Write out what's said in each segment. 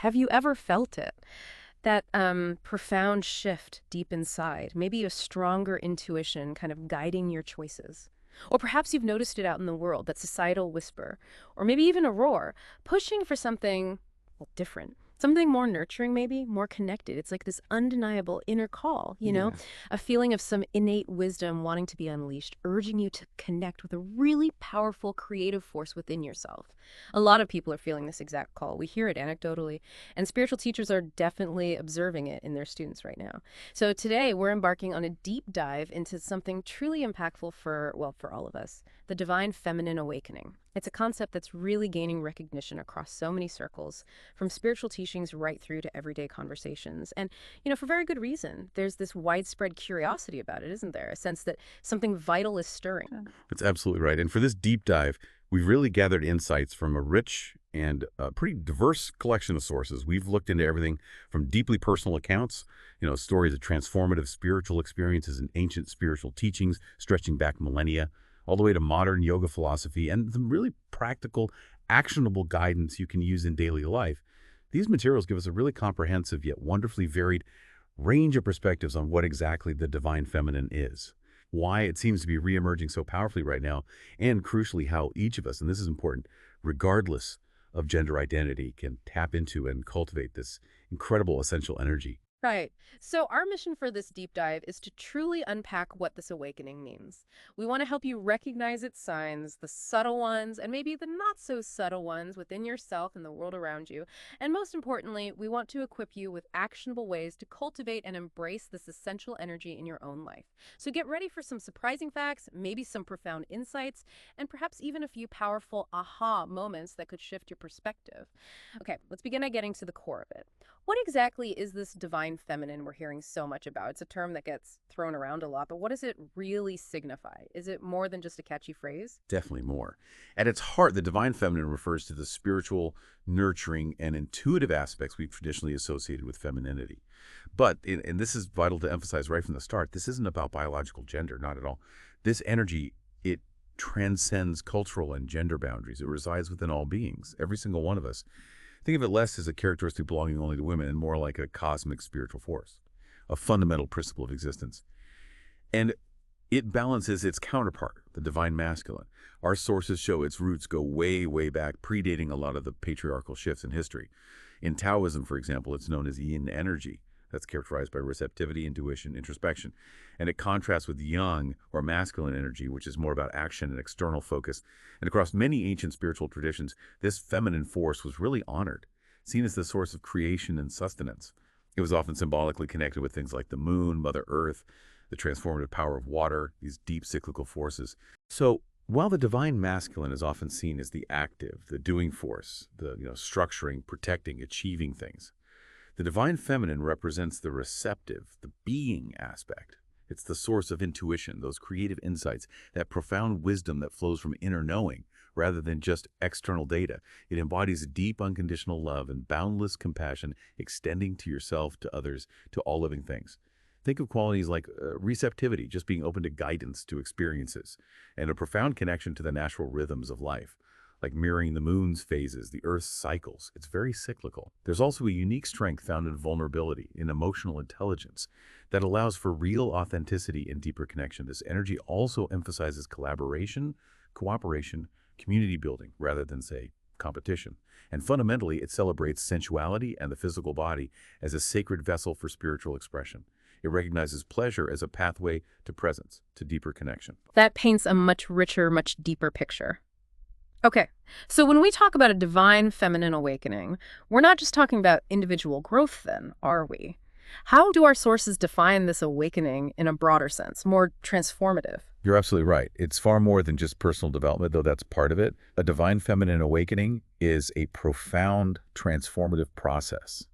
Have you ever felt it? That profound shift deep inside, maybe a stronger intuition kind of guiding your choices. Or perhaps you've noticed it out in the world, that societal whisper, or maybe even a roar, pushing for something, well, different. Something more nurturing, maybe, more connected. It's like this undeniable inner call, Yeah. a feeling of some innate wisdom wanting to be unleashed, urging you to connect with a really powerful creative force within yourself. A lot of people are feeling this exact call. We hear it anecdotally, and spiritual teachers are definitely observing it in their students right now. So today we're embarking on a deep dive into something truly impactful for, well, for all of us, the divine feminine awakening. It's a concept that's really gaining recognition across so many circles, from spiritual teachings right through to everyday conversations. And, for very good reason. There's this widespread curiosity about it, isn't there? A sense that something vital is stirring. That's absolutely right. And for this deep dive, we've really gathered insights from a rich and pretty diverse collection of sources. We've looked into everything from deeply personal accounts, stories of transformative spiritual experiences and ancient spiritual teachings stretching back millennia, all the way to modern yoga philosophy and the really practical, actionable guidance you can use in daily life. These materials give us a really comprehensive yet wonderfully varied range of perspectives on what exactly the divine feminine is, why it seems to be reemerging so powerfully right now, and crucially how each of us, and this is important, regardless of gender identity, can tap into and cultivate this incredible essential energy. Right. So, our mission for this deep dive is to truly unpack what this awakening means. We want to help you recognize its signs, the subtle ones, and maybe the not so subtle ones within yourself and the world around you. And most importantly, we want to equip you with actionable ways to cultivate and embrace this essential energy in your own life. So, get ready for some surprising facts, maybe some profound insights, and perhaps even a few powerful aha moments that could shift your perspective. Okay, let's begin by getting to the core of it. What exactly is this divine feminine we're hearing so much about? It's a term that gets thrown around a lot, but what does it really signify? Is it more than just a catchy phrase? Definitely more. At its heart, the divine feminine refers to the spiritual, nurturing, and intuitive aspects we've traditionally associated with femininity. But, and this is vital to emphasize right from the start, this isn't about biological gender, not at all. This energy, it transcends cultural and gender boundaries. It resides within all beings, every single one of us. Think of it less as a characteristic belonging only to women and more like a cosmic spiritual force, a fundamental principle of existence. And it balances its counterpart, the divine masculine. Our sources show its roots go way, way back, predating a lot of the patriarchal shifts in history. In Taoism, for example, it's known as yin energy. That's characterized by receptivity, intuition, introspection. And it contrasts with yang, or masculine energy, which is more about action and external focus. And across many ancient spiritual traditions, this feminine force was really honored, seen as the source of creation and sustenance. It was often symbolically connected with things like the moon, Mother Earth, the transformative power of water, these deep cyclical forces. So while the divine masculine is often seen as the active, the doing force, the structuring, protecting, achieving things, the divine feminine represents the receptive, the being aspect. It's the source of intuition, those creative insights, that profound wisdom that flows from inner knowing rather than just external data. It embodies deep unconditional love and boundless compassion extending to yourself, to others, to all living things. Think of qualities like receptivity, just being open to guidance, to experiences, and a profound connection to the natural rhythms of life, like mirroring the moon's phases, the Earth's cycles. It's very cyclical. There's also a unique strength found in vulnerability, in emotional intelligence, that allows for real authenticity and deeper connection. This energy also emphasizes collaboration, cooperation, community building, rather than, say, competition. And fundamentally, it celebrates sensuality and the physical body as a sacred vessel for spiritual expression. It recognizes pleasure as a pathway to presence, to deeper connection. That paints a much richer, much deeper picture. Okay, so when we talk about a divine feminine awakening, we're not just talking about individual growth then, are we? How do our sources define this awakening in a broader sense, more transformative? You're absolutely right. It's far more than just personal development, though that's part of it. A divine feminine awakening is a profound transformative process.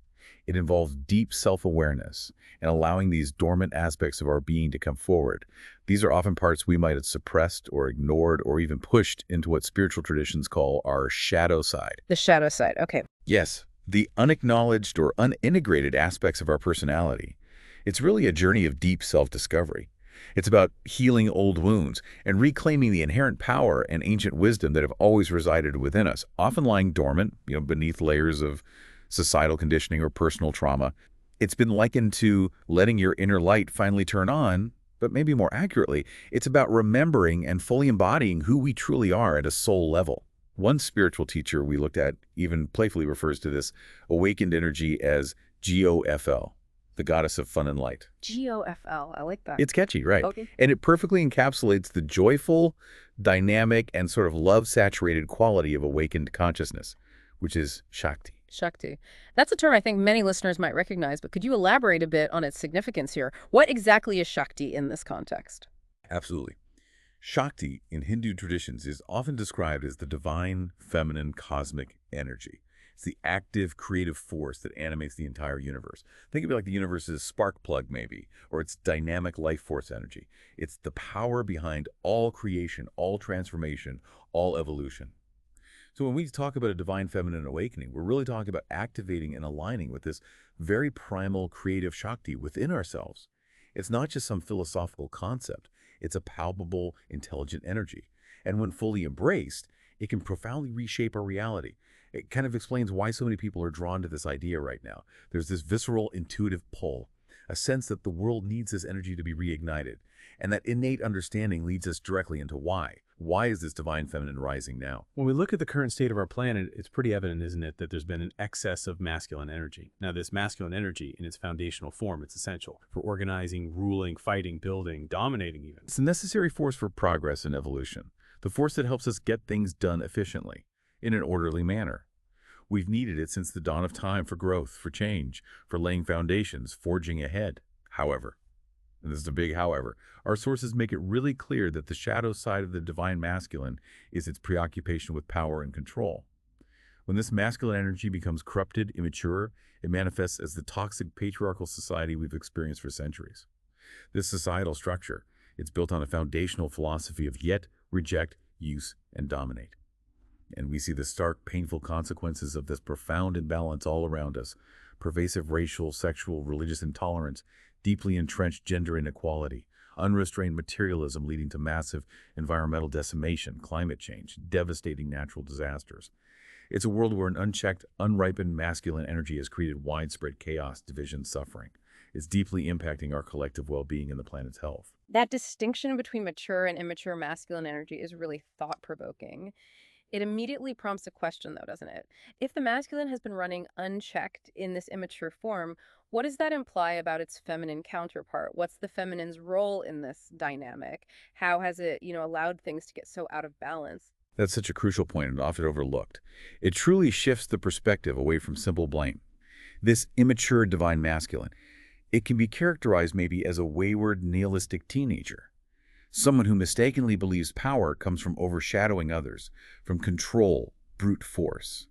It involves deep self-awareness and allowing these dormant aspects of our being to come forward. These are often parts we might have suppressed or ignored or even pushed into what spiritual traditions call our shadow side. The shadow side, okay. Yes, the unacknowledged or unintegrated aspects of our personality. It's really a journey of deep self-discovery. It's about healing old wounds and reclaiming the inherent power and ancient wisdom that have always resided within us, often lying dormant, beneath layers of societal conditioning, or personal trauma. It's been likened to letting your inner light finally turn on, but maybe more accurately, it's about remembering and fully embodying who we truly are at a soul level. One spiritual teacher we looked at even playfully refers to this awakened energy as GOFL, the goddess of fun and light. GOFL. I like that. It's catchy, right? Okay. And it perfectly encapsulates the joyful, dynamic, and sort of love-saturated quality of awakened consciousness, which is Shakti. Shakti. That's a term I think many listeners might recognize, but could you elaborate a bit on its significance here? What exactly is Shakti in this context? Absolutely. Shakti, in Hindu traditions, is often described as the divine, feminine, cosmic energy. It's the active, creative force that animates the entire universe. Think of it like the universe's spark plug, maybe, or its dynamic life force energy. It's the power behind all creation, all transformation, all evolution. So when we talk about a divine feminine awakening, we're really talking about activating and aligning with this very primal creative Shakti within ourselves. It's not just some philosophical concept. It's a palpable, intelligent energy. And when fully embraced, it can profoundly reshape our reality. It kind of explains why so many people are drawn to this idea right now. There's this visceral, intuitive pull, a sense that the world needs this energy to be reignited. And that innate understanding leads us directly into why. Why is this divine feminine rising now? When we look at the current state of our planet, it's pretty evident, isn't it, that there's been an excess of masculine energy. Now, this masculine energy, in its foundational form, it's essential for organizing, ruling, fighting, building, dominating even. It's a necessary force for progress and evolution, the force that helps us get things done efficiently, in an orderly manner. We've needed it since the dawn of time for growth, for change, for laying foundations, forging ahead. However, and this is a big however, our sources make it really clear that the shadow side of the divine masculine is its preoccupation with power and control. When this masculine energy becomes corrupted, immature, it manifests as the toxic patriarchal society we've experienced for centuries. This societal structure, it's built on a foundational philosophy of yet, reject, use, and dominate. And we see the stark, painful consequences of this profound imbalance all around us. Pervasive racial, sexual, religious intolerance, deeply entrenched gender inequality, unrestrained materialism leading to massive environmental decimation, climate change, devastating natural disasters. It's a world where an unchecked, unripened masculine energy has created widespread chaos, division, suffering. It's deeply impacting our collective well-being and the planet's health. That distinction between mature and immature masculine energy is really thought-provoking. It immediately prompts a question, though, doesn't it? If the masculine has been running unchecked in this immature form, what does that imply about its feminine counterpart? What's the feminine's role in this dynamic? How has it, allowed things to get so out of balance? That's such a crucial point and often overlooked. It truly shifts the perspective away from simple blame. This immature divine masculine, it can be characterized maybe as a wayward, nihilistic teenager. Someone who mistakenly believes power comes from overshadowing others, from control, brute force.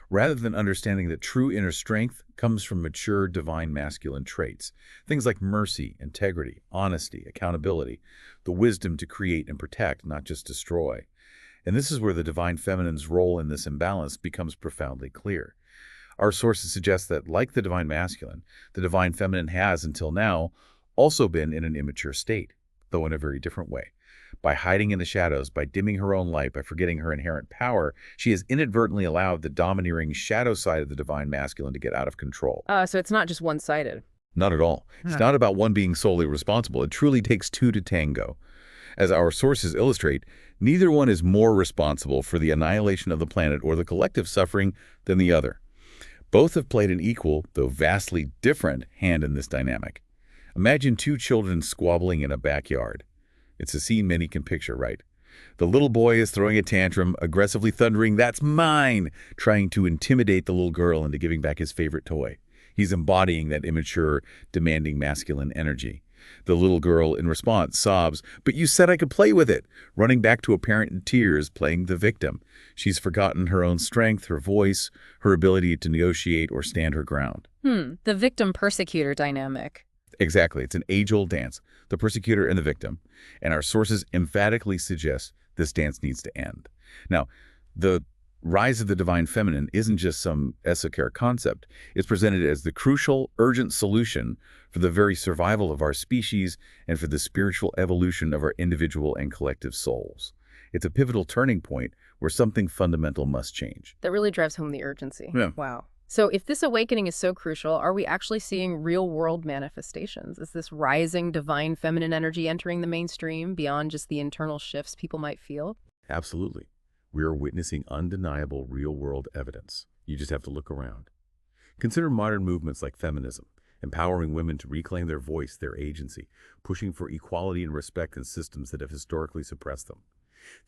Rather than understanding that true inner strength comes from mature divine masculine traits, things like mercy, integrity, honesty, accountability, the wisdom to create and protect, not just destroy. And this is where the divine feminine's role in this imbalance becomes profoundly clear. Our sources suggest that, like the divine masculine, the divine feminine has, until now, also been in an immature state, though in a very different way. By hiding in the shadows, by dimming her own light, by forgetting her inherent power, she has inadvertently allowed the domineering shadow side of the divine masculine to get out of control. So it's not just one-sided. Not at all. It's not about one being solely responsible. It truly takes two to tango. As our sources illustrate, neither one is more responsible for the annihilation of the planet or the collective suffering than the other. Both have played an equal, though vastly different, hand in this dynamic. Imagine two children squabbling in a backyard. It's a scene many can picture, right? The little boy is throwing a tantrum, aggressively thundering, "That's mine!" trying to intimidate the little girl into giving back his favorite toy. He's embodying that immature, demanding masculine energy. The little girl, in response, sobs, "But you said I could play with it," running back to a parent in tears, playing the victim. She's forgotten her own strength, her voice, her ability to negotiate or stand her ground. The victim-persecutor dynamic. Exactly. It's an age-old dance, the persecutor and the victim. And our sources emphatically suggest this dance needs to end. Now, the rise of the divine feminine isn't just some esoteric concept. It's presented as the crucial, urgent solution for the very survival of our species and for the spiritual evolution of our individual and collective souls. It's a pivotal turning point where something fundamental must change. That really drives home the urgency. Yeah. Wow. So, if this awakening is so crucial, are we actually seeing real world manifestations? Is this rising divine feminine energy entering the mainstream beyond just the internal shifts people might feel? Absolutely. We are witnessing undeniable real-world evidence. You just have to look around. Consider modern movements like feminism, empowering women to reclaim their voice, their agency, pushing for equality and respect in systems that have historically suppressed them.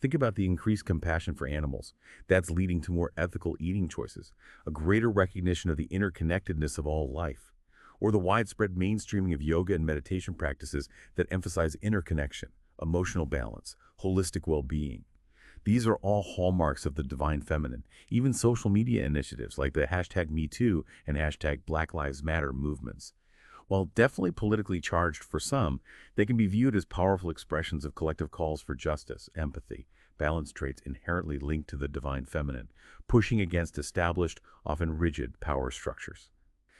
Think about the increased compassion for animals. That's leading to more ethical eating choices, a greater recognition of the interconnectedness of all life, or the widespread mainstreaming of yoga and meditation practices that emphasize interconnection, emotional balance, holistic well-being. These are all hallmarks of the divine feminine. Even social media initiatives like the hashtag #MeToo and hashtag Black Lives Matter movements. While definitely politically charged for some, they can be viewed as powerful expressions of collective calls for justice, empathy, balance traits inherently linked to the divine feminine, pushing against established, often rigid power structures.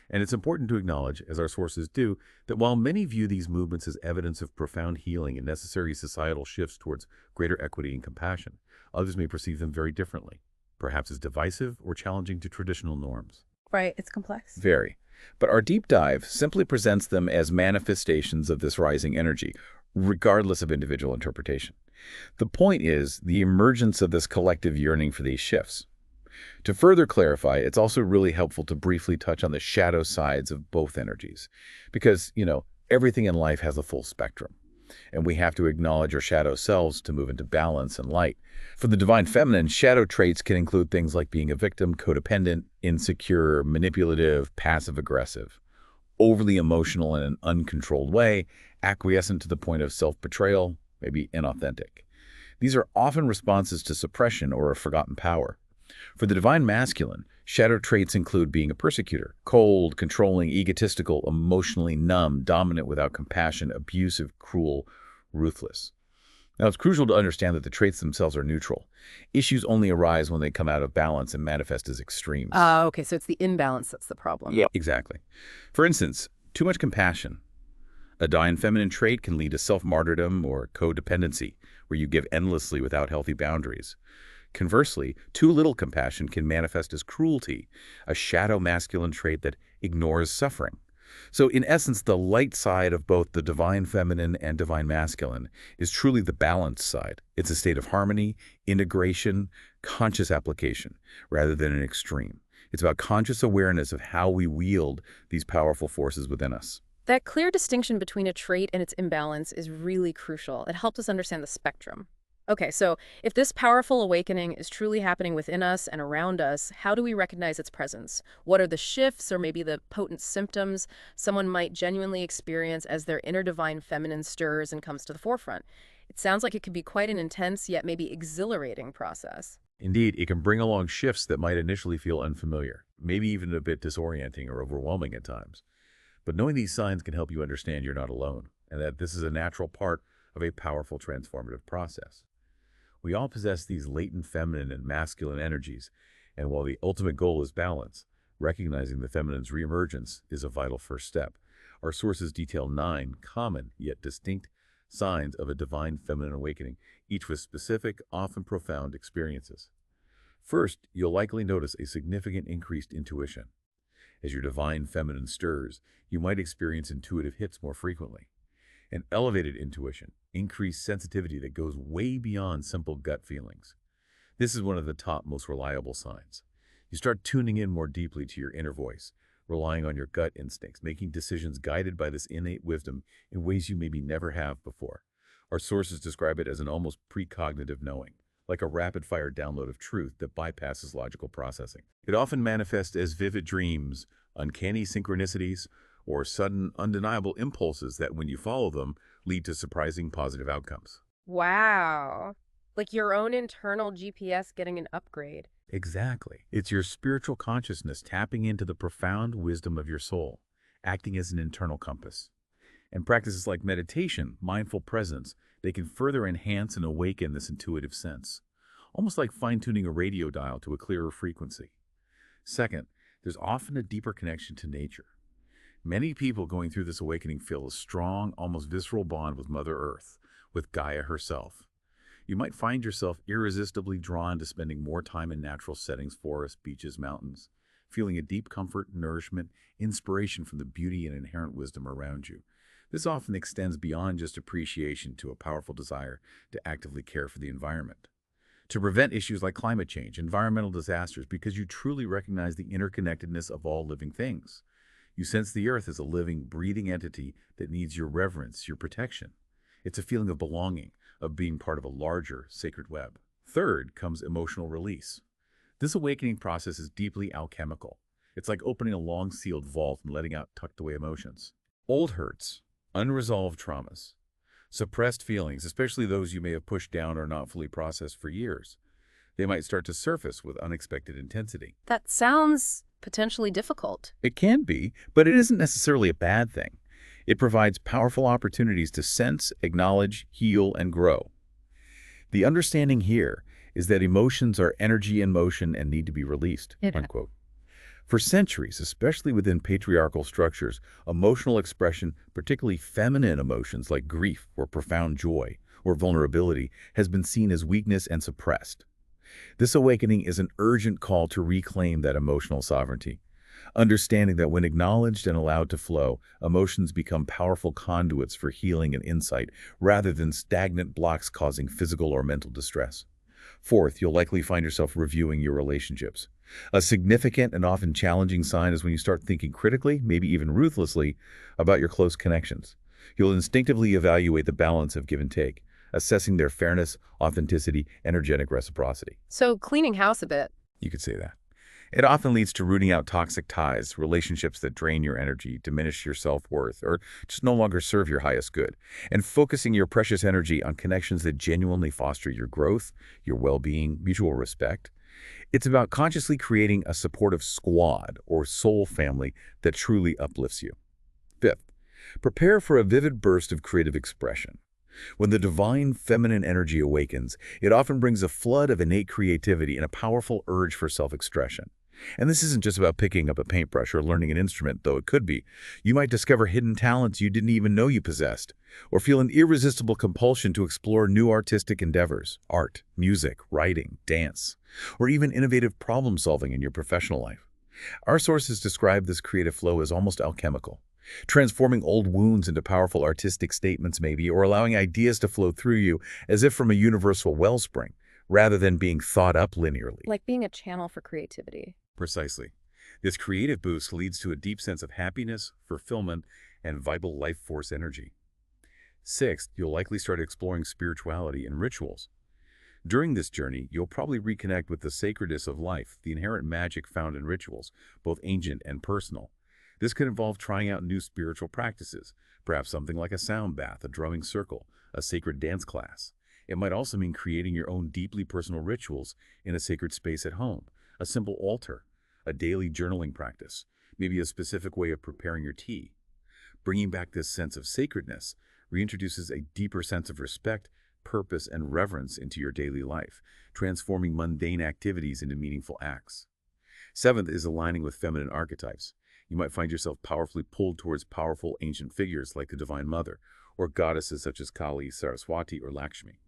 And it's important to acknowledge, as our sources do, that while many view these movements as evidence of profound healing and necessary societal shifts towards greater equity and compassion, others may perceive them very differently, perhaps as divisive or challenging to traditional norms. Right, it's complex. Very. But our deep dive simply presents them as manifestations of this rising energy, regardless of individual interpretation. The point is the emergence of this collective yearning for these shifts. To further clarify, it's also really helpful to briefly touch on the shadow sides of both energies. Because, everything in life has a full spectrum. And we have to acknowledge our shadow selves to move into balance and light. For the divine feminine, shadow traits can include things like being a victim, codependent, insecure, manipulative, passive-aggressive, overly emotional in an uncontrolled way, acquiescent to the point of self-betrayal, maybe inauthentic. These are often responses to suppression or a forgotten power. For the divine masculine, shadow traits include being a persecutor, cold, controlling, egotistical, emotionally numb, dominant without compassion, abusive, cruel, ruthless. Now, it's crucial to understand that the traits themselves are neutral. Issues only arise when they come out of balance and manifest as extremes. Okay, so it's the imbalance that's the problem. Exactly. For instance, too much compassion. A divine feminine trait can lead to self-martyrdom or codependency, where you give endlessly without healthy boundaries. Conversely, too little compassion can manifest as cruelty, a shadow masculine trait that ignores suffering. So in essence, the light side of both the divine feminine and divine masculine is truly the balanced side. It's a state of harmony, integration, conscious application, rather than an extreme. It's about conscious awareness of how we wield these powerful forces within us. That clear distinction between a trait and its imbalance is really crucial. It helps us understand the spectrum. Okay, so if this powerful awakening is truly happening within us and around us, how do we recognize its presence? What are the shifts or maybe the potent symptoms someone might genuinely experience as their inner divine feminine stirs and comes to the forefront? It sounds like it could be quite an intense yet maybe exhilarating process. Indeed, it can bring along shifts that might initially feel unfamiliar, maybe even a bit disorienting or overwhelming at times. But knowing these signs can help you understand you're not alone, and that this is a natural part of a powerful transformative process. We all possess these latent feminine and masculine energies, and while the ultimate goal is balance, recognizing the feminine's reemergence is a vital first step. Our sources detail 9 common yet distinct signs of a divine feminine awakening, each with specific, often profound experiences. First, you'll likely notice a significant increased intuition. As your divine feminine stirs, you might experience intuitive hits more frequently. An elevated intuition, increased sensitivity that goes way beyond simple gut feelings. This is one of the top most reliable signs. You start tuning in more deeply to your inner voice, relying on your gut instincts, making decisions guided by this innate wisdom in ways you maybe never have before. Our sources describe it as an almost precognitive knowing, like a rapid-fire download of truth that bypasses logical processing. It often manifests as vivid dreams, uncanny synchronicities, or sudden, undeniable impulses that, when you follow them, lead to surprising positive outcomes. Wow. Like your own internal GPS getting an upgrade. Exactly. It's your spiritual consciousness tapping into the profound wisdom of your soul, acting as an internal compass. And practices like meditation, mindful presence, they can further enhance and awaken this intuitive sense, almost like fine-tuning a radio dial to a clearer frequency. Second, there's often a deeper connection to nature. Many people going through this awakening feel a strong, almost visceral bond with Mother Earth, with Gaia herself. You might find yourself irresistibly drawn to spending more time in natural settings, forests, beaches, mountains. feeling a deep comfort, nourishment, inspiration from the beauty and inherent wisdom around you. This often extends beyond just appreciation to a powerful desire to actively care for the environment, to prevent issues like climate change, environmental disasters, because you truly recognize the interconnectedness of all living things. You sense the earth as a living, breathing entity that needs your reverence, your protection. It's a feeling of belonging, of being part of a larger, sacred web. Third comes emotional release. This awakening process is deeply alchemical. It's like opening a long-sealed vault and letting out tucked-away emotions. Old hurts, unresolved traumas, suppressed feelings, especially those you may have pushed down or not fully processed for years. They might start to surface with unexpected intensity. That sounds potentially difficult. It can be, but it isn't necessarily a bad thing. It provides powerful opportunities to sense, acknowledge, heal, and grow. The understanding here is that emotions are energy in motion and need to be released, unquote. For centuries, especially within patriarchal structures, emotional expression, particularly feminine emotions like grief or profound joy or vulnerability, has been seen as weakness and suppressed. This awakening is an urgent call to reclaim that emotional sovereignty, understanding that when acknowledged and allowed to flow, emotions become powerful conduits for healing and insight rather than stagnant blocks causing physical or mental distress. Fourth, you'll likely find yourself reviewing your relationships. A significant and often challenging sign is when you start thinking critically, maybe even ruthlessly, about your close connections. You'll instinctively evaluate the balance of give and take, assessing their fairness, authenticity, energetic reciprocity. So cleaning house a bit. You could say that. It often leads to rooting out toxic ties, relationships that drain your energy, diminish your self-worth, or just no longer serve your highest good, and focusing your precious energy on connections that genuinely foster your growth, your well-being, mutual respect. It's about consciously creating a supportive squad or soul family that truly uplifts you. Fifth, prepare for a vivid burst of creative expression. When the divine feminine energy awakens, it often brings a flood of innate creativity and a powerful urge for self-expression. And this isn't just about picking up a paintbrush or learning an instrument, though it could be. You might discover hidden talents you didn't even know you possessed, or feel an irresistible compulsion to explore new artistic endeavors, art, music, writing, dance, or even innovative problem-solving in your professional life. Our sources describe this creative flow as almost alchemical, transforming old wounds into powerful artistic statements maybe, or allowing ideas to flow through you as if from a universal wellspring, rather than being thought up linearly. Like being a channel for creativity. Precisely. This creative boost leads to a deep sense of happiness, fulfillment, and vital life force energy. Sixth, you'll likely start exploring spirituality and rituals. During this journey, you'll probably reconnect with the sacredness of life, the inherent magic found in rituals, both ancient and personal. This could involve trying out new spiritual practices, perhaps something like a sound bath, a drumming circle, a sacred dance class. It might also mean creating your own deeply personal rituals in a sacred space at home, a simple altar, a daily journaling practice, maybe a specific way of preparing your tea. Bringing back this sense of sacredness reintroduces a deeper sense of respect, purpose, and reverence into your daily life, transforming mundane activities into meaningful acts. Seventh is aligning with feminine archetypes. You might find yourself powerfully pulled towards powerful ancient figures like the Divine Mother, or goddesses such as Kali, Saraswati, or Lakshmi.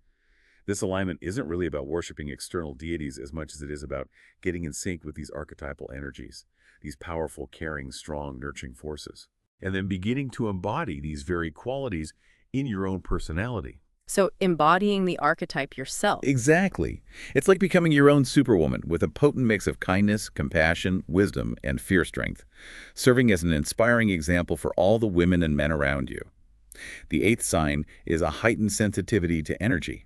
This alignment isn't really about worshiping external deities as much as it is about getting in sync with these archetypal energies, these powerful, caring, strong, nurturing forces, and then beginning to embody these very qualities in your own personality. So embodying the archetype yourself. Exactly. It's like becoming your own superwoman with a potent mix of kindness, compassion, wisdom, and fear strength, serving as an inspiring example for all the women and men around you. The eighth sign is a heightened sensitivity to energy.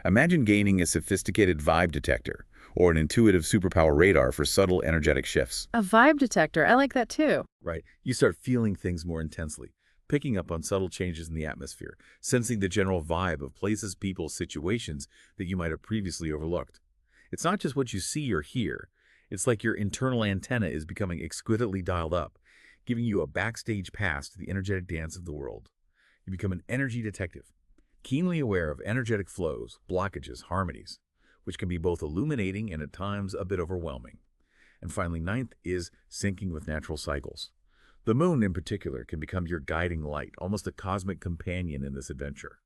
Imagine gaining a sophisticated vibe detector or an intuitive superpower radar for subtle energetic shifts. A vibe detector. I like that too. Right. You start feeling things more intensely, picking up on subtle changes in the atmosphere, sensing the general vibe of places, people, situations that you might have previously overlooked. It's not just what you see or hear. It's like your internal antenna is becoming exquisitely dialed up, giving you a backstage pass to the energetic dance of the world. You become an energy detective, keenly aware of energetic flows, blockages, harmonies, which can be both illuminating and at times a bit overwhelming. And finally, ninth is syncing with natural cycles. The moon, in particular, can become your guiding light, almost a cosmic companion in this adventure.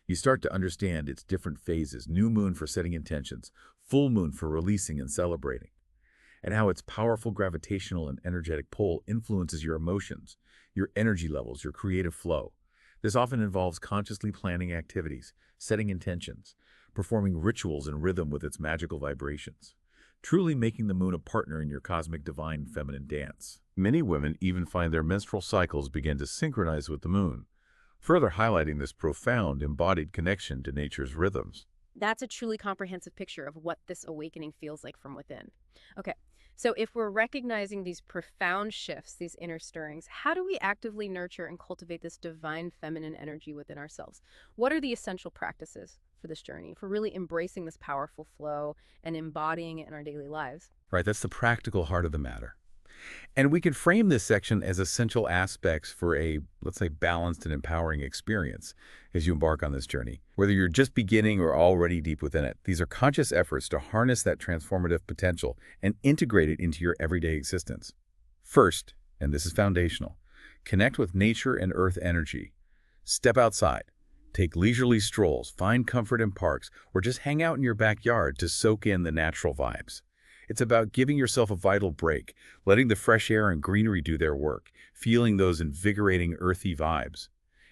You start to understand its different phases: new moon for setting intentions, full moon for releasing and celebrating. and how its powerful gravitational and energetic pull influences your emotions, your energy levels, your creative flow. This often involves consciously planning activities, setting intentions, performing rituals in rhythm with its magical vibrations, truly making the moon a partner in your cosmic divine feminine dance. Many women even find their menstrual cycles begin to synchronize with the moon, further highlighting this profound embodied connection to nature's rhythms. That's a truly comprehensive picture of what this awakening feels like from within. Okay, so if we're recognizing these profound shifts, these inner stirrings, how do we actively nurture and cultivate this divine feminine energy within ourselves? What are the essential practices for this journey, for really embracing this powerful flow and embodying it in our daily lives? Right, that's the practical heart of the matter. And we can frame this section as essential aspects for a, let's say, balanced and empowering experience as you embark on this journey. Whether you're just beginning or already deep within it, these are conscious efforts to harness that transformative potential and integrate it into your everyday existence. First, and this is foundational, connect with nature and earth energy. Step outside. Take leisurely strolls, find comfort in parks, or just hang out in your backyard to soak in the natural vibes. It's about giving yourself a vital break, letting the fresh air and greenery do their work, feeling those invigorating earthy vibes.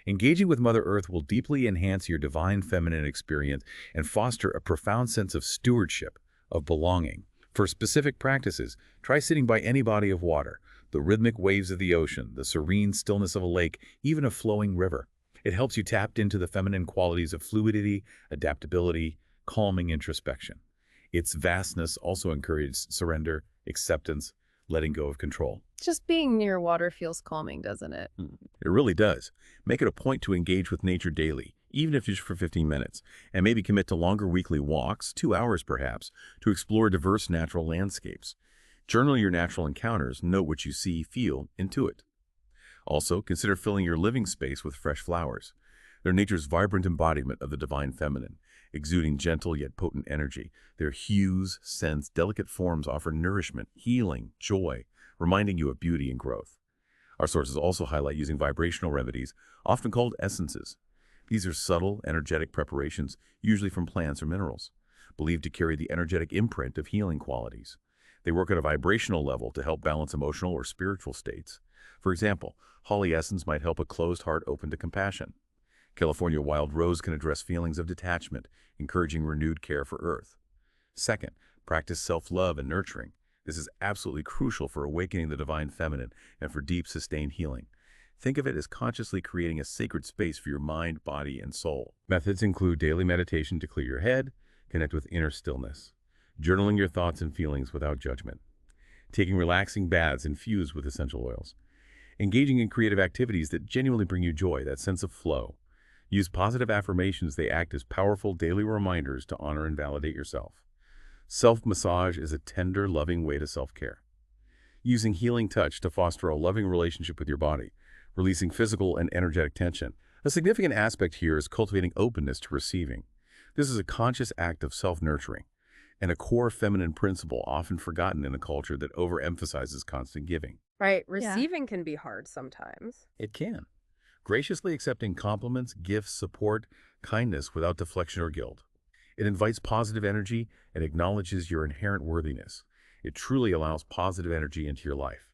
Engaging with Mother Earth will deeply enhance your divine feminine experience and foster a profound sense of stewardship, of belonging. For specific practices, try sitting by any body of water, the rhythmic waves of the ocean, the serene stillness of a lake, even a flowing river. It helps you tap into the feminine qualities of fluidity, adaptability, calming introspection. Its vastness also encourages surrender, acceptance, letting go of control. Just being near water feels calming, doesn't it? It really does. Make it a point to engage with nature daily, even if just for 15 minutes, and maybe commit to longer weekly walks, 2 hours perhaps, to explore diverse natural landscapes. Journal your natural encounters, note what you see, feel, intuit. Also, consider filling your living space with fresh flowers. They're nature's vibrant embodiment of the divine feminine, exuding gentle yet potent energy. Their hues, scents, delicate forms offer nourishment, healing, joy, reminding you of beauty and growth. Our sources also highlight using vibrational remedies, often called essences. These are subtle, energetic preparations, usually from plants or minerals, believed to carry the energetic imprint of healing qualities. They work at a vibrational level to help balance emotional or spiritual states. For example, holly essence might help a closed heart open to compassion. California wild rose can address feelings of detachment, encouraging renewed care for Earth. Second, practice self-love and nurturing. This is absolutely crucial for awakening the divine feminine and for deep, sustained healing. Think of it as consciously creating a sacred space for your mind, body, and soul. Methods include daily meditation to clear your head, connect with inner stillness, journaling your thoughts and feelings without judgment, taking relaxing baths infused with essential oils, engaging in creative activities that genuinely bring you joy, that sense of flow. Use positive affirmations. They act as powerful daily reminders to honor and validate yourself. Self-massage is a tender, loving way to self-care. Using healing touch to foster a loving relationship with your body, releasing physical and energetic tension. A significant aspect here is cultivating openness to receiving. This is a conscious act of self-nurturing, and a core feminine principle often forgotten in a culture that overemphasizes constant giving. Right. Receiving can be hard sometimes. It can. Graciously accepting compliments, gifts, support, kindness without deflection or guilt. It invites positive energy and acknowledges your inherent worthiness. It truly allows positive energy into your life.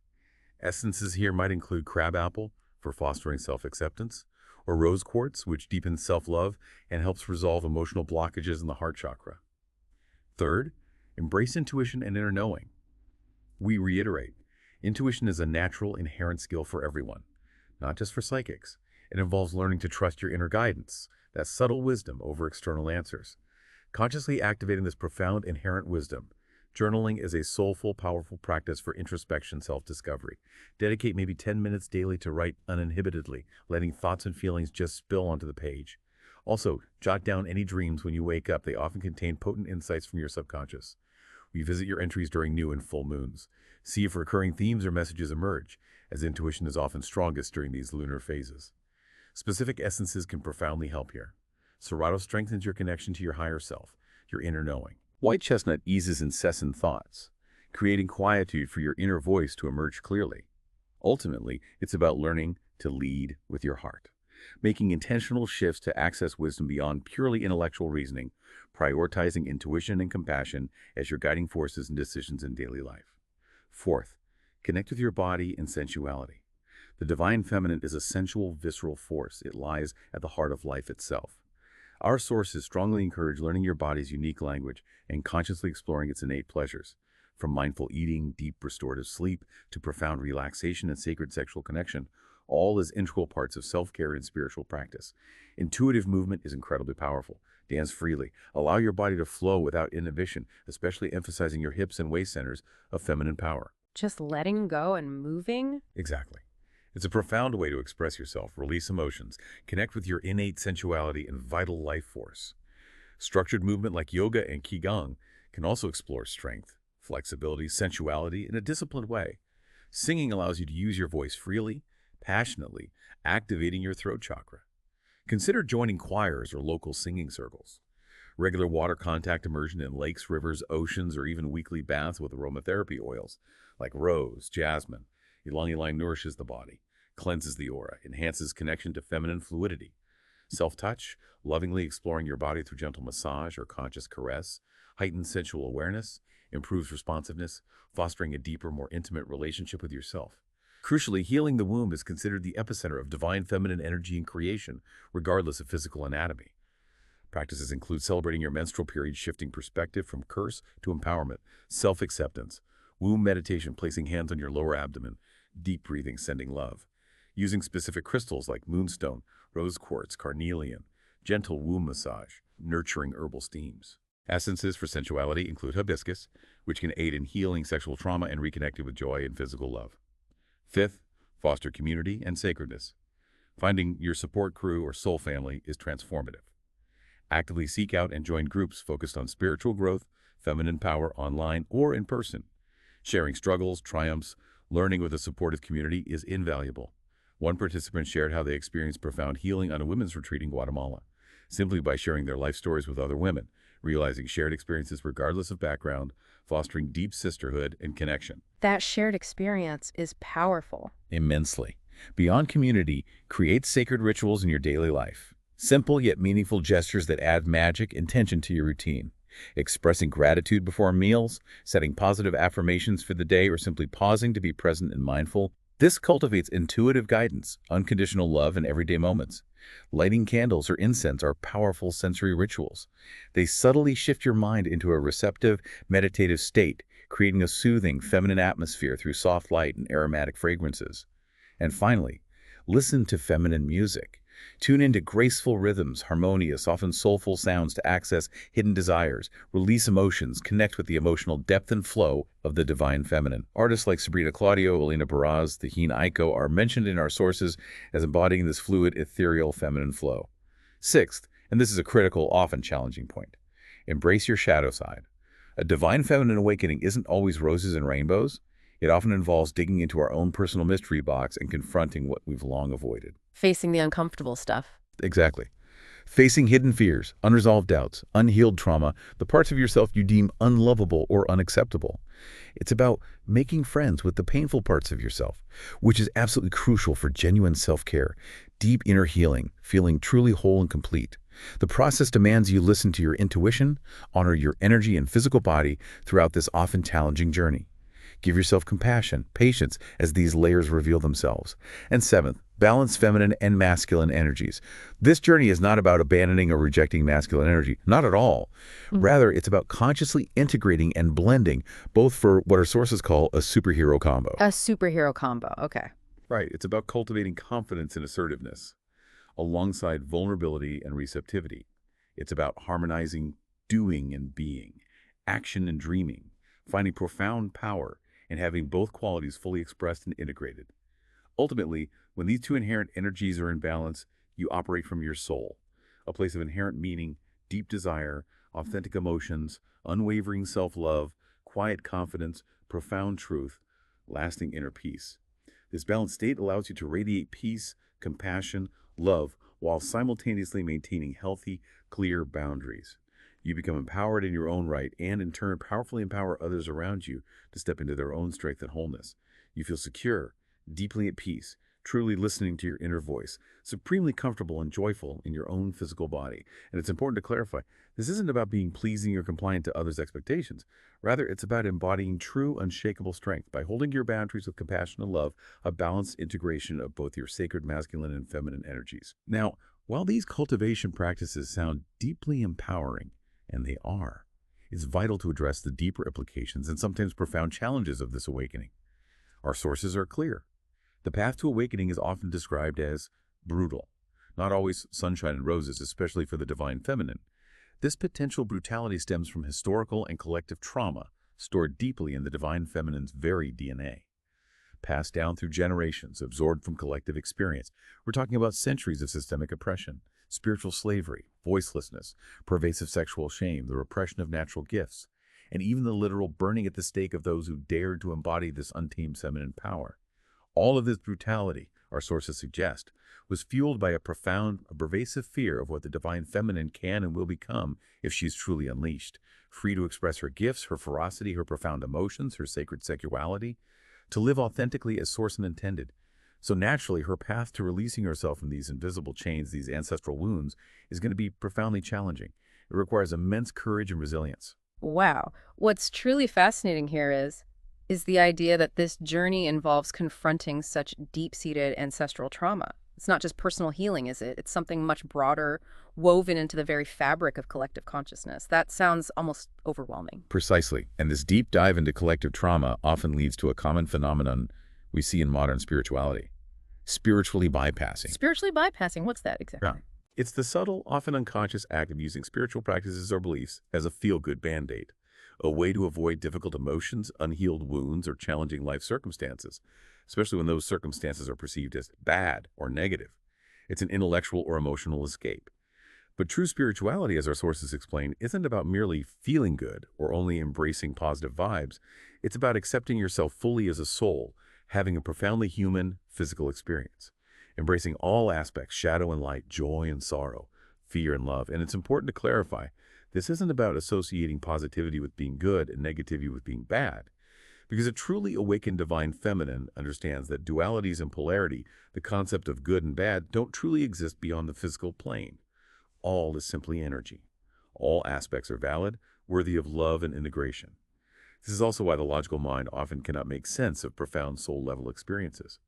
Essences here might include crabapple for fostering self-acceptance, or rose quartz, which deepens self-love and helps resolve emotional blockages in the heart chakra. Third, embrace intuition and inner knowing. We reiterate, intuition is a natural, inherent skill for everyone, not just for psychics. It involves learning to trust your inner guidance, that subtle wisdom over external answers. Consciously activating this profound inherent wisdom, journaling is a soulful, powerful practice for introspection, self-discovery. Dedicate maybe 10 minutes daily to write uninhibitedly, letting thoughts and feelings just spill onto the page. Also, jot down any dreams when you wake up. They often contain potent insights from your subconscious. Revisit your entries during new and full moons. See if recurring themes or messages emerge, as intuition is often strongest during these lunar phases. Specific essences can profoundly help here. Serato strengthens your connection to your higher self, your inner knowing. White chestnut eases incessant thoughts, creating quietude for your inner voice to emerge clearly. Ultimately, it's about learning to lead with your heart, making intentional shifts to access wisdom beyond purely intellectual reasoning, prioritizing intuition and compassion as your guiding forces and decisions in daily life. Fourth, connect with your body and sensuality. The divine feminine is a sensual, visceral force. It lies at the heart of life itself. Our sources strongly encourage learning your body's unique language and consciously exploring its innate pleasures. From mindful eating, deep restorative sleep, to profound relaxation and sacred sexual connection, all as integral parts of self-care and spiritual practice. Intuitive movement is incredibly powerful. Dance freely. Allow your body to flow without inhibition, especially emphasizing your hips and waist centers of feminine power. Just letting go and moving? Exactly. It's a profound way to express yourself, release emotions, connect with your innate sensuality and vital life force. Structured movement like yoga and qigong can also explore strength, flexibility, sensuality in a disciplined way. Singing allows you to use your voice freely, passionately, activating your throat chakra. Consider joining choirs or local singing circles. Regular water contact immersion in lakes, rivers, oceans, or even weekly baths with aromatherapy oils like rose, jasmine. Ylang-ylang nourishes the body, cleanses the aura, enhances connection to feminine fluidity. Self-touch, lovingly exploring your body through gentle massage or conscious caress, heightens sensual awareness, improves responsiveness, fostering a deeper, more intimate relationship with yourself. Crucially, healing the womb is considered the epicenter of divine feminine energy and creation, regardless of physical anatomy. Practices include celebrating your menstrual period, shifting perspective from curse to empowerment, self-acceptance, womb meditation, placing hands on your lower abdomen, deep breathing, sending love, using specific crystals like moonstone, rose quartz, carnelian, gentle womb massage, nurturing herbal steams. Essences for sensuality include hibiscus, which can aid in healing sexual trauma and reconnecting with joy and physical love. Fifth, foster community and sacredness. Finding your support crew or soul family is transformative. Actively seek out and join groups focused on spiritual growth, feminine power online or in person. Sharing struggles, triumphs, learning with a supportive community is invaluable. One participant shared how they experienced profound healing on a women's retreat in Guatemala, simply by sharing their life stories with other women, realizing shared experiences regardless of background, fostering deep sisterhood and connection. That shared experience is powerful. Immensely. Beyond community, create sacred rituals in your daily life. Simple yet meaningful gestures that add magic and tension to your routine. Expressing gratitude before meals, setting positive affirmations for the day, or simply pausing to be present and mindful. This cultivates intuitive guidance, unconditional love in everyday moments. Lighting candles or incense are powerful sensory rituals. They subtly shift your mind into a receptive, meditative state, creating a soothing, feminine atmosphere through soft light and aromatic fragrances. And finally, listen to feminine music. Tune into graceful rhythms, harmonious, often soulful sounds to access hidden desires, release emotions, connect with the emotional depth and flow of the divine feminine. Artists like Sabrina Claudio, Elena Barraz, Tahine Aiko are mentioned in our sources as embodying this fluid, ethereal feminine flow. Sixth, and this is a critical, often challenging point, embrace your shadow side. A divine feminine awakening isn't always roses and rainbows. It often involves digging into our own personal mystery box and confronting what we've long avoided. Facing the uncomfortable stuff. Exactly. Facing hidden fears, unresolved doubts, unhealed trauma, the parts of yourself you deem unlovable or unacceptable. It's about making friends with the painful parts of yourself, which is absolutely crucial for genuine self-care, deep inner healing, feeling truly whole and complete. The process demands you listen to your intuition, honor your energy and physical body throughout this often challenging journey. Give yourself compassion, patience as these layers reveal themselves. And seventh, balance feminine and masculine energies. This journey is not about abandoning or rejecting masculine energy, not at all. Rather, it's about consciously integrating and blending, both for what our sources call a superhero combo. A superhero combo, okay. Right, it's about cultivating confidence and assertiveness, alongside vulnerability and receptivity. It's about harmonizing doing and being, action and dreaming, finding profound power, and having both qualities fully expressed and integrated. Ultimately, when these two inherent energies are in balance, you operate from your soul, a place of inherent meaning, deep desire, authentic emotions, unwavering self-love, quiet confidence, profound truth, lasting inner peace. This balanced state allows you to radiate peace, compassion, love, while simultaneously maintaining healthy, clear boundaries. You become empowered in your own right and, in turn, powerfully empower others around you to step into their own strength and wholeness. You feel secure, deeply at peace, truly listening to your inner voice, supremely comfortable and joyful in your own physical body. And it's important to clarify, this isn't about being pleasing or compliant to others' expectations. Rather, it's about embodying true, unshakable strength by holding your boundaries with compassion and love, a balanced integration of both your sacred masculine and feminine energies. Now, while these cultivation practices sound deeply empowering, and they are, it's vital to address the deeper implications and sometimes profound challenges of this awakening. Our sources are clear. The path to awakening is often described as brutal, not always sunshine and roses, especially for the divine feminine. This potential brutality stems from historical and collective trauma stored deeply in the divine feminine's very DNA. Passed down through generations, absorbed from collective experience. We're talking about centuries of systemic oppression, spiritual slavery, voicelessness, pervasive sexual shame, the repression of natural gifts, and even the literal burning at the stake of those who dared to embody this untamed feminine power. All of this brutality, our sources suggest, was fueled by a profound, pervasive fear of what the divine feminine can and will become if she's truly unleashed, free to express her gifts, her ferocity, her profound emotions, her sacred sexuality, to live authentically as source and intended. So naturally, her path to releasing herself from these invisible chains, these ancestral wounds, is going to be profoundly challenging. It requires immense courage and resilience. Wow. What's truly fascinating here is the idea that this journey involves confronting such deep-seated ancestral trauma. It's not just personal healing, is it? It's something much broader, woven into the very fabric of collective consciousness. That sounds almost overwhelming. Precisely. And this deep dive into collective trauma often leads to a common phenomenon we see in modern spirituality: spiritually bypassing. Spiritually bypassing, what's that exactly? Yeah. It's the subtle, often unconscious act of using spiritual practices or beliefs as a feel-good band-aid, a way to avoid difficult emotions, unhealed wounds, or challenging life circumstances, especially when those circumstances are perceived as bad or negative. It's an intellectual or emotional escape. But true spirituality, as our sources explain, isn't about merely feeling good or only embracing positive vibes. It's about accepting yourself fully as a soul, having a profoundly human, physical experience, embracing all aspects, shadow and light, joy and sorrow, fear and love. And it's important to clarify, this isn't about associating positivity with being good and negativity with being bad, because a truly awakened divine feminine understands that dualities and polarity, the concept of good and bad, don't truly exist beyond the physical plane. All is simply energy. All aspects are valid, worthy of love and integration. This is also why the logical mind often cannot make sense of profound soul-level experiences.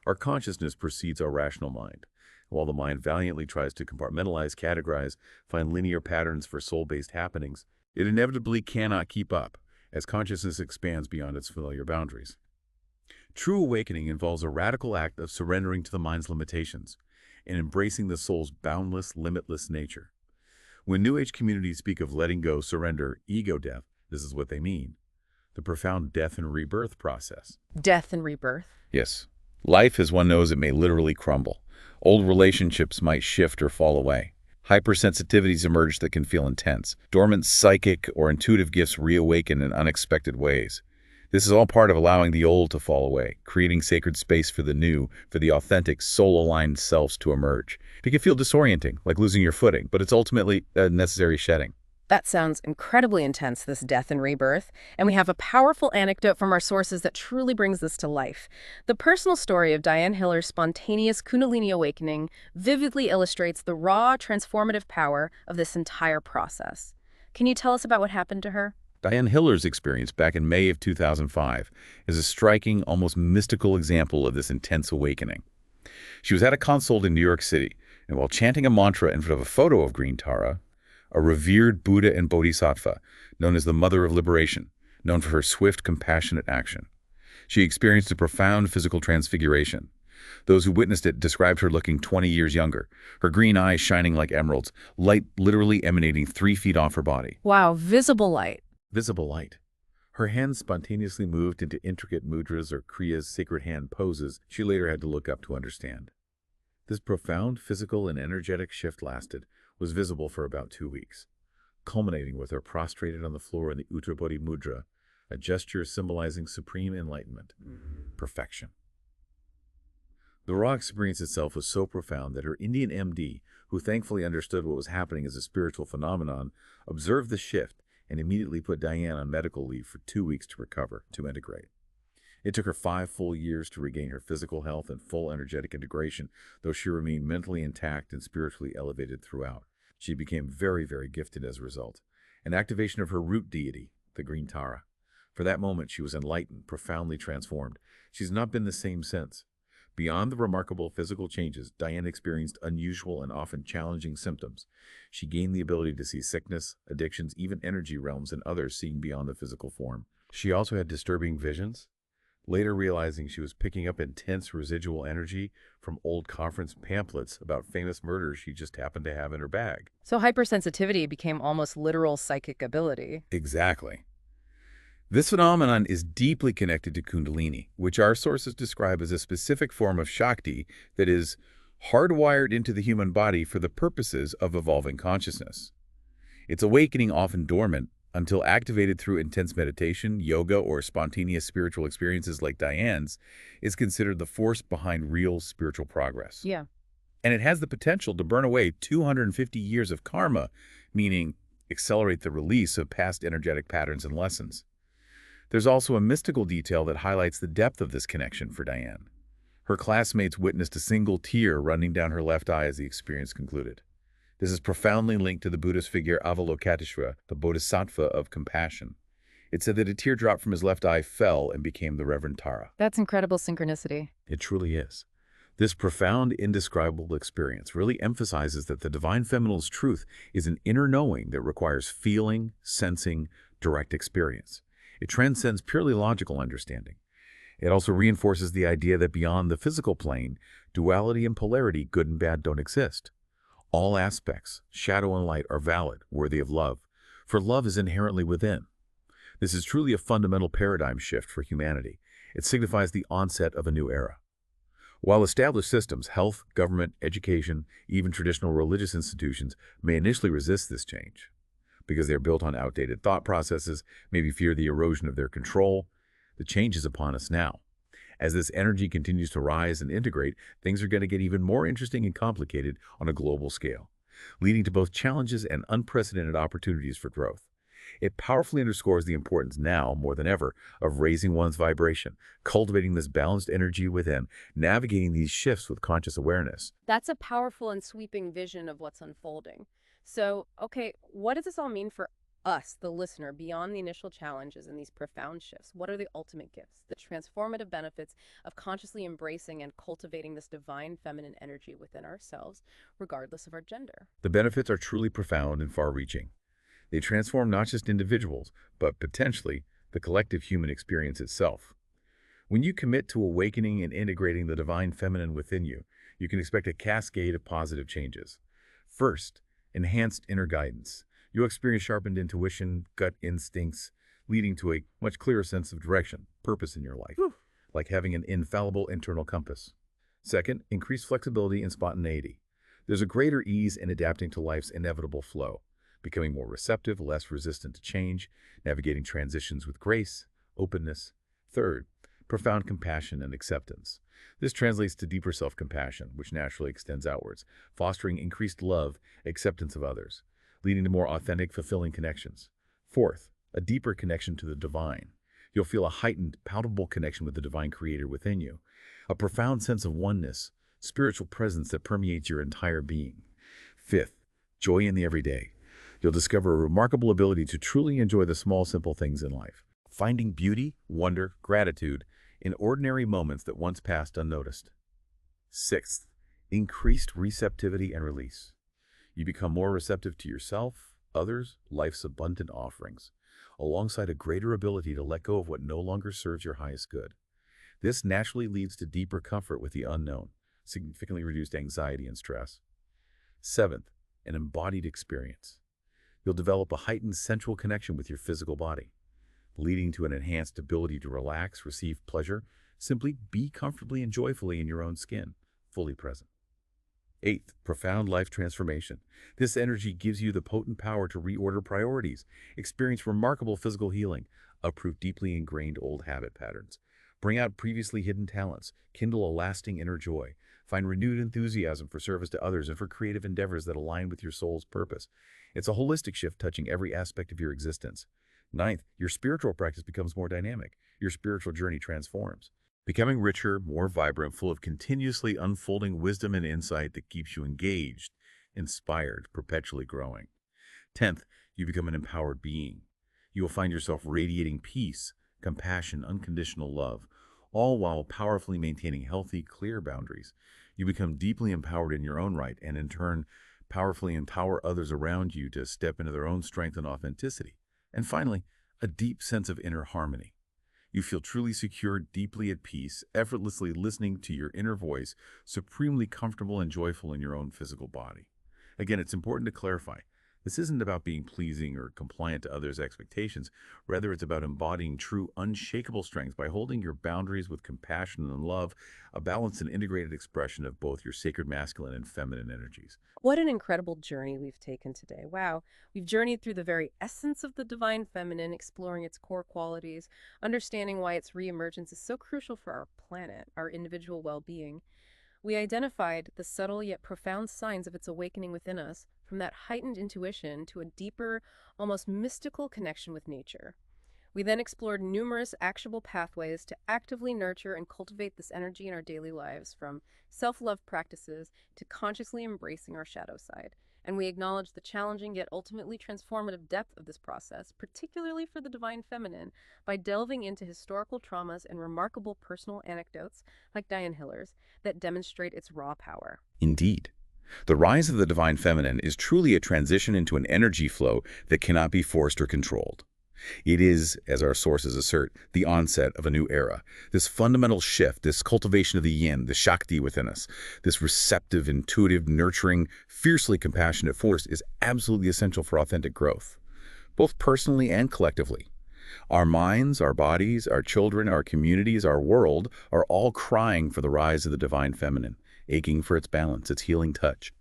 Our consciousness precedes our rational mind. While the mind valiantly tries to compartmentalize, categorize, find linear patterns for soul-based happenings, it inevitably cannot keep up as consciousness expands beyond its familiar boundaries. True awakening involves a radical act of surrendering to the mind's limitations and embracing the soul's boundless, limitless nature. When New Age communities speak of letting go, surrender, ego death, this is what they mean: the profound death and rebirth process. Death and rebirth. Yes. Life, as one knows it, may literally crumble. Old relationships might shift or fall away. Hypersensitivities emerge that can feel intense. Dormant psychic or intuitive gifts reawaken in unexpected ways. This is all part of allowing the old to fall away, creating sacred space for the new, for the authentic, soul-aligned selves to emerge. It can feel disorienting, like losing your footing, but it's ultimately a necessary shedding. That sounds incredibly intense, this death and rebirth, and we have a powerful anecdote from our sources that truly brings this to life. The personal story of Diane Hiller's spontaneous Kundalini awakening vividly illustrates the raw, transformative power of this entire process. Can you tell us about what happened to her? Diane Hiller's experience back in May of 2005 is a striking, almost mystical example of this intense awakening. She was at a consult in New York City, and while chanting a mantra in front of a photo of Green Tara, a revered Buddha and Bodhisattva, known as the Mother of Liberation, known for her swift, compassionate action, she experienced a profound physical transfiguration. Those who witnessed it described her looking 20 years younger, her green eyes shining like emeralds, light literally emanating 3 feet off her body. Wow, visible light. Visible light. Her hands spontaneously moved into intricate mudras or kriyas, sacred hand poses she later had to look up to understand. This profound physical and energetic shift was visible for about 2 weeks, culminating with her prostrated on the floor in the Uttarabodhi Mudra, a gesture symbolizing supreme enlightenment, perfection. The raw experience itself was so profound that her Indian MD, who thankfully understood what was happening as a spiritual phenomenon, observed the shift and immediately put Diane on medical leave for 2 weeks to recover, to integrate. It took her 5 full years to regain her physical health and full energetic integration, though she remained mentally intact and spiritually elevated throughout. She became very, very gifted as a result. An activation of her root deity, the Green Tara. For that moment, she was enlightened, profoundly transformed. She's not been the same since. Beyond the remarkable physical changes, Diane experienced unusual and often challenging symptoms. She gained the ability to see sickness, addictions, even energy realms and others seeing beyond the physical form. She also had disturbing visions, later realizing she was picking up intense residual energy from old conference pamphlets about famous murders she just happened to have in her bag. So hypersensitivity became almost literal psychic ability. Exactly. This phenomenon is deeply connected to Kundalini, which our sources describe as a specific form of Shakti that is hardwired into the human body for the purposes of evolving consciousness. Its awakening, often dormant, until activated through intense meditation, yoga, or spontaneous spiritual experiences like Diane's, is considered the force behind real spiritual progress. Yeah. And it has the potential to burn away 250 years of karma, meaning accelerate the release of past energetic patterns and lessons. There's also a mystical detail that highlights the depth of this connection for Diane. Her classmates witnessed a single tear running down her left eye as the experience concluded. This is profoundly linked to the Buddhist figure Avalokiteshvara, the bodhisattva of compassion. It said that a teardrop from his left eye fell and became the Reverend Tara. That's incredible synchronicity. It truly is. This profound, indescribable experience really emphasizes that the Divine Feminine's truth is an inner knowing that requires feeling, sensing, direct experience. It transcends purely logical understanding. It also reinforces the idea that beyond the physical plane, duality and polarity, good and bad, don't exist. All aspects, shadow and light, are valid, worthy of love, for love is inherently within. This is truly a fundamental paradigm shift for humanity. It signifies the onset of a new era. While established systems, health, government, education, even traditional religious institutions may initially resist this change because they are built on outdated thought processes, maybe fear the erosion of their control, the change is upon us now. As this energy continues to rise and integrate, things are going to get even more interesting and complicated on a global scale, leading to both challenges and unprecedented opportunities for growth. It powerfully underscores the importance now, more than ever, of raising one's vibration, cultivating this balanced energy within, navigating these shifts with conscious awareness. That's a powerful and sweeping vision of what's unfolding. So, okay, what does this all mean for us, the listener, beyond the initial challenges and these profound shifts? What are the ultimate gifts, the transformative benefits of consciously embracing and cultivating this divine feminine energy within ourselves, regardless of our gender? The benefits are truly profound and far-reaching. They transform not just individuals, but potentially the collective human experience itself. When you commit to awakening and integrating the divine feminine within you, you can expect a cascade of positive changes. First, enhanced inner guidance. You'll experience sharpened intuition, gut instincts, leading to a much clearer sense of direction, purpose in your life, like having an infallible internal compass. Second, increased flexibility and spontaneity. There's a greater ease in adapting to life's inevitable flow, becoming more receptive, less resistant to change, navigating transitions with grace, openness. Third, profound compassion and acceptance. This translates to deeper self-compassion, which naturally extends outwards, fostering increased love, acceptance of others, leading to more authentic, fulfilling connections. Fourth, a deeper connection to the divine. You'll feel a heightened, palpable connection with the divine creator within you, a profound sense of oneness, spiritual presence that permeates your entire being. Fifth, joy in the everyday. You'll discover a remarkable ability to truly enjoy the small, simple things in life, finding beauty, wonder, gratitude in ordinary moments that once passed unnoticed. Sixth, increased receptivity and release. You become more receptive to yourself, others, life's abundant offerings, alongside a greater ability to let go of what no longer serves your highest good. This naturally leads to deeper comfort with the unknown, significantly reduced anxiety and stress. Seventh, an embodied experience. You'll develop a heightened sensual connection with your physical body, leading to an enhanced ability to relax, receive pleasure, simply be comfortably and joyfully in your own skin, fully present. Eighth, profound life transformation. This energy gives you the potent power to reorder priorities, experience remarkable physical healing, uproot deeply ingrained old habit patterns, bring out previously hidden talents, kindle a lasting inner joy, find renewed enthusiasm for service to others and for creative endeavors that align with your soul's purpose. It's a holistic shift touching every aspect of your existence. Ninth, your spiritual practice becomes more dynamic. Your spiritual journey transforms, becoming richer, more vibrant, full of continuously unfolding wisdom and insight that keeps you engaged, inspired, perpetually growing. 10th, you become an empowered being. You will find yourself radiating peace, compassion, unconditional love, all while powerfully maintaining healthy, clear boundaries. You become deeply empowered in your own right and, in turn, powerfully empower others around you to step into their own strength and authenticity. And finally, a deep sense of inner harmony. You feel truly secure, deeply at peace, effortlessly listening to your inner voice, supremely comfortable and joyful in your own physical body. Again, it's important to clarify. This isn't about being pleasing or compliant to others' expectations. Rather, it's about embodying true, unshakable strength by holding your boundaries with compassion and love, a balanced and integrated expression of both your sacred masculine and feminine energies. What an incredible journey we've taken today. Wow. We've journeyed through the very essence of the divine feminine, exploring its core qualities, understanding why its reemergence is so crucial for our planet, our individual well-being. We identified the subtle yet profound signs of its awakening within us, from that heightened intuition to a deeper, almost mystical connection with nature. We then explored numerous actionable pathways to actively nurture and cultivate this energy in our daily lives, from self-love practices to consciously embracing our shadow side. And we acknowledged the challenging yet ultimately transformative depth of this process, particularly for the divine feminine, by delving into historical traumas and remarkable personal anecdotes, like Diane Hiller's, that demonstrate its raw power. Indeed. The rise of the divine feminine is truly a transition into an energy flow that cannot be forced or controlled. It is, as our sources assert, the onset of a new era. This fundamental shift, this cultivation of the yin, the Shakti within us, this receptive, intuitive, nurturing, fiercely compassionate force is absolutely essential for authentic growth, both personally and collectively. Our minds, our bodies, our children, our communities, our world are all crying for the rise of the divine feminine, aching for its balance, its healing touch.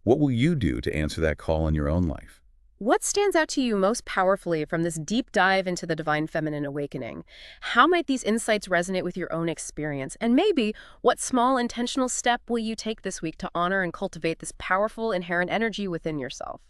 What will you do to answer that call in your own life? What stands out to you most powerfully from this deep dive into the divine feminine awakening? How might these insights resonate with your own experience? And maybe, what small intentional step will you take this week to honor and cultivate this powerful inherent energy within yourself?